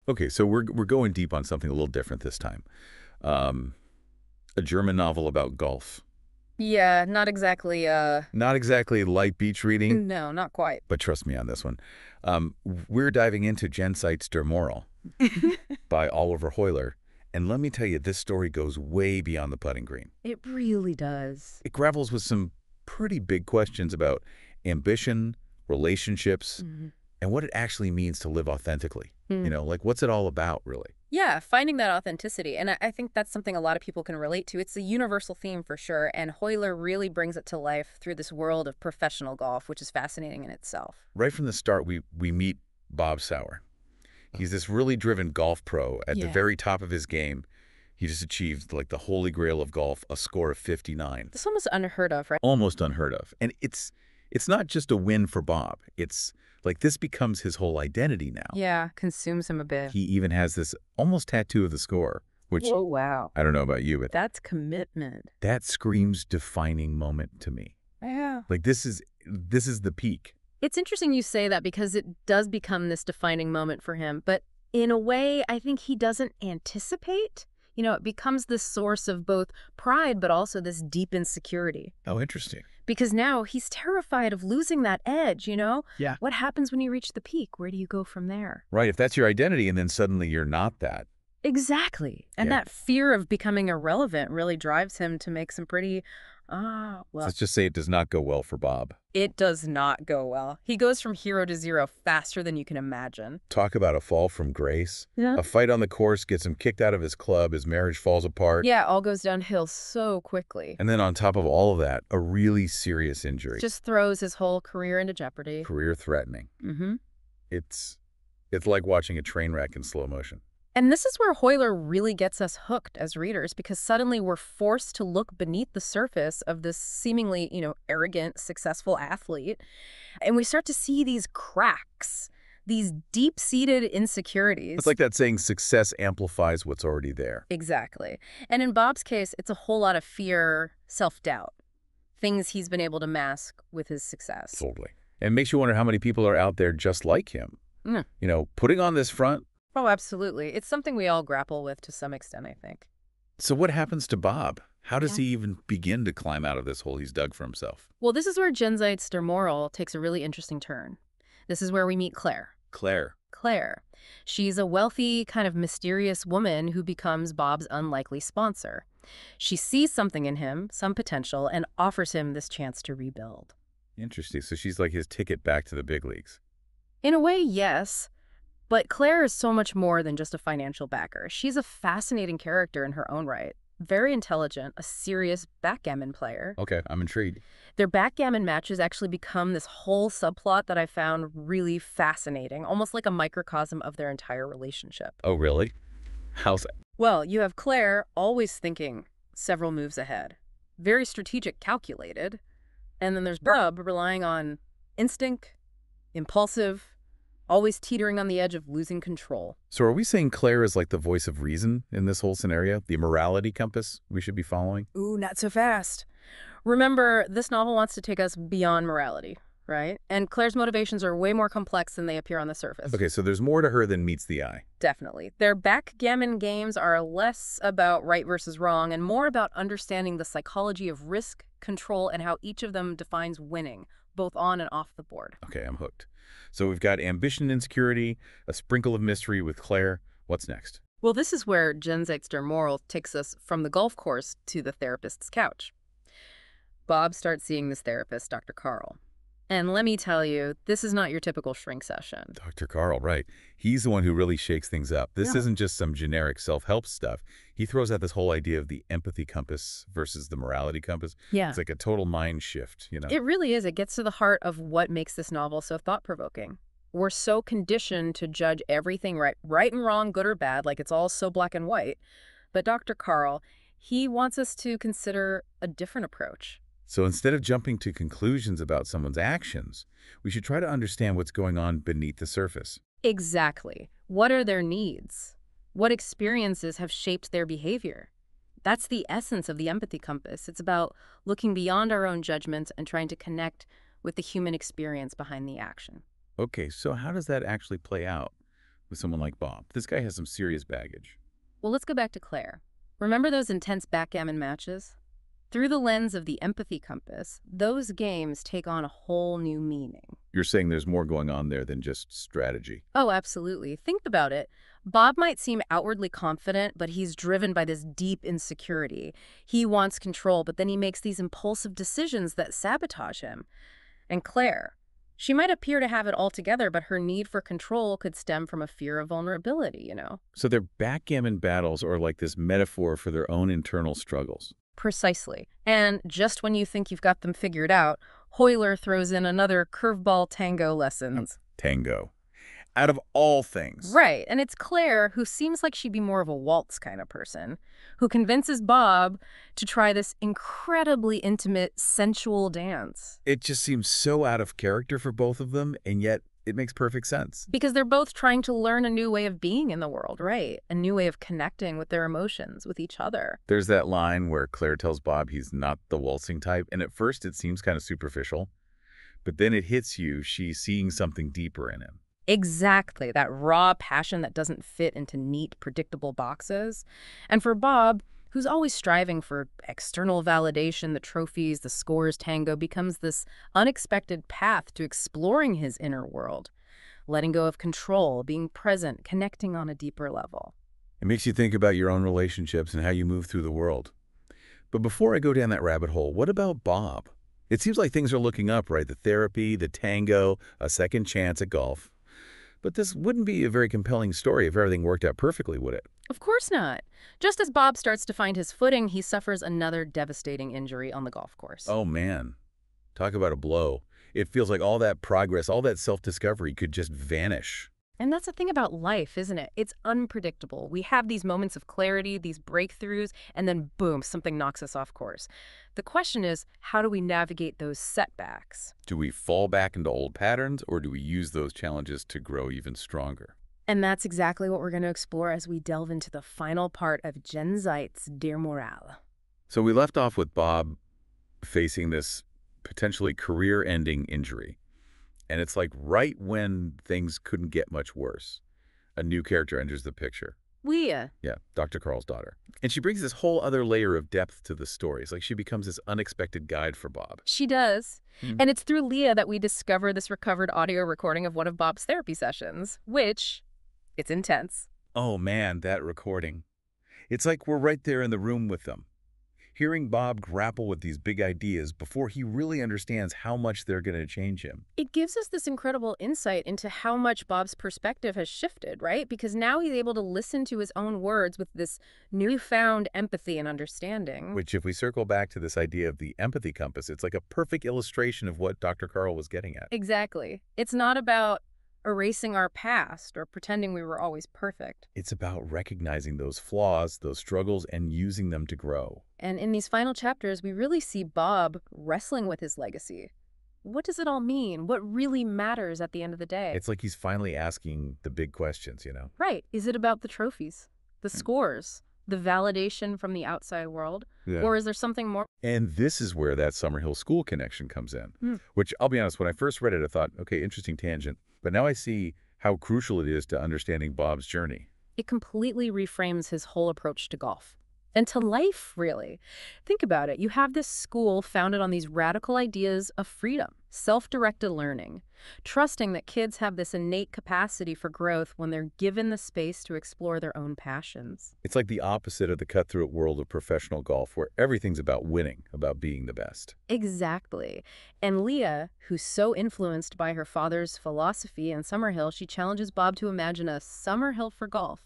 Okay, so we're going deep on something a little different this time. Um, a German novel about golf. Yeah, not exactly, Not exactly light beach reading, no, not quite. but trust me on this one. We're diving into Jenseits der Moral by Oliver Heuler. And let me tell you, this story goes way beyond the putting green. It really does. It gravels with some pretty big questions about ambition, relationships, and what it actually means to live authentically. Like what's it all about, really? Yeah, finding that authenticity. And I think that's something a lot of people can relate to. It's a universal theme for sure, and Heuler really brings it to life through this world of professional golf, which is fascinating in itself. Right from the start, we meet Bob Sauer. He's this really driven golf pro at the very top of his game. He just achieved like the holy grail of golf, a score of 59. This almost unheard of, right? Almost unheard of. And it's not just a win for Bob. It's like this becomes his whole identity now. Yeah, consumes him a bit. He even has this almost tattoo of the score, which Oh, wow. I don't know about you, but That's commitment. that screams defining moment to me. Yeah. Like this is the peak. It's interesting you say that because it does become this defining moment for him. But in a way, I think he doesn't anticipate. It becomes this source of both pride, but also this deep insecurity. Oh, interesting. Because now he's terrified of losing that edge, Yeah. What happens when you reach the peak? Where do you go from there? Right. If that's your identity and then suddenly you're not that. Exactly. And Yeah. that fear of becoming irrelevant really drives him to make some pretty, well, Let's just say it does not go well for Bob. it does not go well. He goes from hero to zero faster than you can imagine. Talk about a fall from grace. Yeah. A fight on the course gets him kicked out of his club. His marriage falls apart. Yeah, all goes downhill so quickly. And then on top of all of that, a really serious injury. Just throws his whole career into jeopardy. Career threatening. Mm-hmm. It's like watching a train wreck in slow motion. And this is where Heuler really gets us hooked as readers, because suddenly we're forced to look beneath the surface of this seemingly, arrogant, successful athlete. And we start to see these cracks, these deep-seated insecurities. It's like that saying, success amplifies what's already there. Exactly. And in Bob's case, it's a whole lot of fear, self-doubt, things he's been able to mask with his success. Totally. And it makes you wonder how many people are out there just like him. Mm. Putting on this front. Oh, absolutely. It's something we all grapple with to some extent, I think. So what happens to Bob? How does he even begin to climb out of this hole he's dug for himself? Well, this is where Jenseits der Moral takes a really interesting turn. This is where we meet Claire. Claire. She's a wealthy, kind of mysterious woman who becomes Bob's unlikely sponsor. She sees something in him, some potential, and offers him this chance to rebuild. Interesting. So she's like his ticket back to the big leagues. In a way, yes. But Claire is so much more than just a financial backer. She's a fascinating character in her own right. Very intelligent, a serious backgammon player. Okay, I'm intrigued. Their backgammon matches actually become this whole subplot that I found really fascinating, almost like a microcosm of their entire relationship. Oh, really? How's that? Well, you have Claire always thinking several moves ahead. Very strategic, calculated. And then there's Bob relying on instinct, impulsive, always teetering on the edge of losing control. So are we saying Claire is like the voice of reason in this whole scenario? The morality compass we should be following? Ooh, not so fast. Remember, this novel wants to take us beyond morality, right? And Claire's motivations are way more complex than they appear on the surface. Okay, so there's more to her than meets the eye. Definitely. Their backgammon games are less about right versus wrong and more about understanding the psychology of risk, control, and how each of them defines winning, both on and off the board. Okay, I'm hooked. So we've got ambition, insecurity, a sprinkle of mystery with Claire. What's next? Well, this is where Jenseits der Moral takes us from the golf course to the therapist's couch. Bob starts seeing this therapist, Dr. Carl. And let me tell you, this is not your typical shrink session. Dr. Carl, right. He's the one who really shakes things up. This Yeah. isn't just some generic self-help stuff. He throws out this whole idea of the empathy compass versus the morality compass. Yeah. It's like a total mind shift, It really is. It gets to the heart of what makes this novel so thought-provoking. We're so conditioned to judge everything right and wrong, good or bad, like it's all so black and white. But Dr. Carl, he wants us to consider a different approach. So instead of jumping to conclusions about someone's actions, we should try to understand what's going on beneath the surface. Exactly. What are their needs? What experiences have shaped their behavior? That's the essence of the empathy compass. It's about looking beyond our own judgments and trying to connect with the human experience behind the action. Okay, so how does that actually play out? with someone like Bob? This guy has some serious baggage. Well, let's go back to Claire. Remember those intense backgammon matches? Through the lens of the empathy compass, those games take on a whole new meaning. You're saying there's more going on there than just strategy. Oh, absolutely. Think about it. Bob might seem outwardly confident, but he's driven by this deep insecurity. He wants control, but then he makes these impulsive decisions that sabotage him. And Claire, she might appear to have it all together, but her need for control could stem from a fear of vulnerability, you know? So their backgammon battles are like this metaphor for their own internal struggles. Precisely. And just when you think you've got them figured out, Hoyler throws in another curveball tango lessons. Tango. Out of all things. Right. And it's Claire, who seems like she'd be more of a waltz kind of person, who convinces Bob to try this incredibly intimate, sensual dance. It just seems so out of character for both of them, and yet it makes perfect sense. Because they're both trying to learn a new way of being in the world, right? A new way of connecting with their emotions, with each other. There's that line where Claire tells Bob he's not the waltzing type, and at first it seems kind of superficial, but then it hits you, she's seeing something deeper in him. Exactly, that raw passion that doesn't fit into neat, predictable boxes. And for Bob, who's always striving for external validation, the trophies, the scores tango becomes this unexpected path to exploring his inner world, letting go of control, being present, connecting on a deeper level. It makes you think about your own relationships and how you move through the world. But before I go down that rabbit hole, what about Bob? It seems like things are looking up, right? The therapy, the tango, a second chance at golf. But this wouldn't be a very compelling story if everything worked out perfectly, would it? Of course not. Just as Bob starts to find his footing, he suffers another devastating injury on the golf course. Oh, man. Talk about a blow. It feels like all that progress, all that self-discovery could just vanish. And that's the thing about life, isn't it? It's unpredictable. We have these moments of clarity, these breakthroughs, and then boom, something knocks us off course. The question is, how do we navigate those setbacks? Do we fall back into old patterns, or do we use those challenges to grow even stronger? And that's exactly what we're going to explore as we delve into the final part of Jenseits der Moral. So we left off with Bob facing this potentially career-ending injury. And it's like right when things couldn't get much worse, a new character enters the picture. Leah. Yeah, Dr. Carl's daughter. And she brings this whole other layer of depth to the story. It's like she becomes this unexpected guide for Bob. She does. And it's through Leah that we discover this recovered audio recording of one of Bob's therapy sessions, which, it's intense. Oh man, that recording. It's like we're right there in the room with them, hearing Bob grapple with these big ideas before he really understands how much they're going to change him. It gives us this incredible insight into how much Bob's perspective has shifted, right? Because now he's able to listen to his own words with this newfound empathy and understanding. Which, if we circle back to this idea of the empathy compass, it's like a perfect illustration of what Dr. Carl was getting at. Exactly. It's not about erasing our past or pretending we were always perfect. It's about recognizing those flaws, those struggles, and using them to grow. And in these final chapters, we really see Bob wrestling with his legacy. What does it all mean? What really matters at the end of the day? It's like he's finally asking the big questions, you know? Right. Is it about the trophies, the scores, the validation from the outside world? Yeah. Or is there something more? And this is where that Summerhill School connection comes in, which I'll be honest, when I first read it, I thought, okay, interesting tangent. But now I see how crucial it is to understanding Bob's journey. It completely reframes his whole approach to golf. And to life, really. Think about it. You have this school founded on these radical ideas of freedom, self-directed learning, trusting that kids have this innate capacity for growth when they're given the space to explore their own passions. It's like the opposite of the cutthroat world of professional golf, where everything's about winning, about being the best. Exactly. And Leah, who's so influenced by her father's philosophy in Summerhill, she challenges Bob to imagine a Summerhill for golf.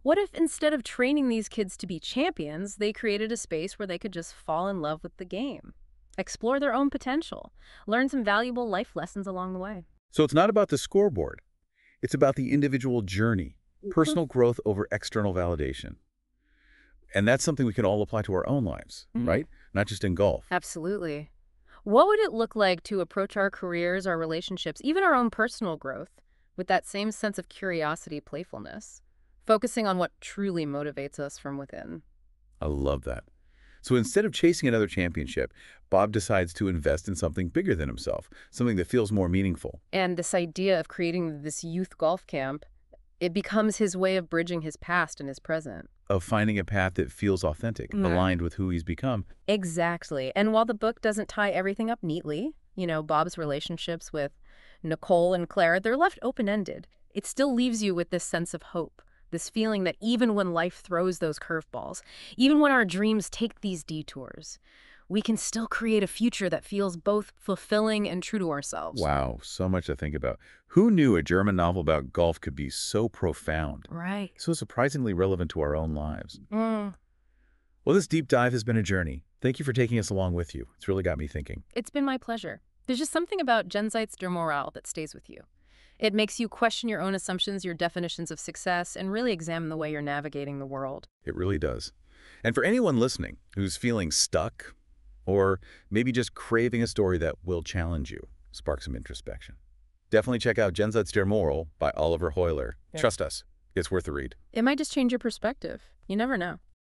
What if instead of training these kids to be champions, they created a space where they could just fall in love with the game, explore their own potential, learn some valuable life lessons along the way? So it's not about the scoreboard. It's about the individual journey, personal growth over external validation. And that's something we can all apply to our own lives, right? Not just in golf. Absolutely. What would it look like to approach our careers, our relationships, even our own personal growth with that same sense of curiosity, playfulness? Focusing on what truly motivates us from within. I love that. So instead of chasing another championship, Bob decides to invest in something bigger than himself, something that feels more meaningful. And this idea of creating this youth golf camp, It becomes his way of bridging his past and his present. Of finding a path that feels authentic, aligned with who he's become. Exactly. And while the book doesn't tie everything up neatly, Bob's relationships with Nicole and Claire, they're left open-ended. It still leaves you with this sense of hope, this feeling that even when life throws those curveballs, even when our dreams take these detours, we can still create a future that feels both fulfilling and true to ourselves. Wow, so much to think about. Who knew a German novel about golf could be so profound? Right. So surprisingly relevant to our own lives. Mm. Well, this deep dive has been a journey. Thank you for taking us along with you. It's really got me thinking. It's been my pleasure. There's just something about Jenseits der Moral that stays with you. It makes you question your own assumptions, your definitions of success, and really examine the way you're navigating the world. It really does. And for anyone listening who's feeling stuck, or maybe just craving a story that will challenge you, spark some introspection, definitely check out Jenseits der Moral by Oliver Heuler. Yeah. Trust us, it's worth a read. It might just change your perspective. You never know.